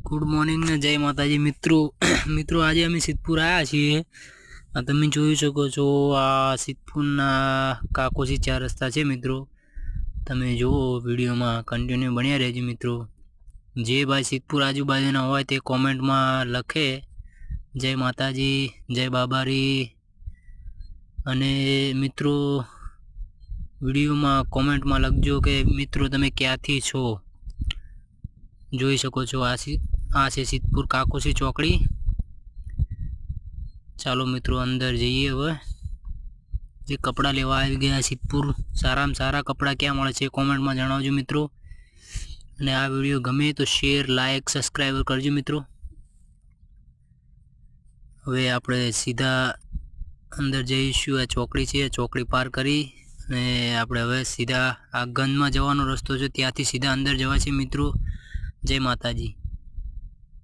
Good morning ने जय माताजी मित्रों मित्रों आज अमे सिद्धपुर आया छीए। तमे जोई शको छो आ सिद्धपुरना काकोसी 4 रस्ता छे मित्रों। तमे जो विडियो में कन्टिन्यू बन्या रहेजो मित्रों। जे भाई सिद्धपुर आजूबाजूना होय ते कॉमेंट में लखे जय माताजी जय बाबारी। अने मित्रों विडियो में कॉमेंट में लखजो के मित्रों तमे क्यांथी छो। जोई शको छो आ छे सिद्धपुर काकोसी चौकड़ी। चालो मित्रों अंदर जाइए। हवे जे कपड़ा लेवा आई गया सिद्धपुर। सारा में सारा कपड़ा क्या मळे छे कॉमेंट में जणावजो मित्रों। अने आ विडियो गमे तो शेर लाइक सब्सक्राइब करजो मित्रों। हवे आपणे सीधा अंदर जईशुं। आ चौकड़ी छे, चौकड़ी पार करी ने आपणे हवे सीधा आ गंज में जवानो रस्तो छे, त्यांथी सीधा अंदर जवाय छे मित्रों। जय माताजी।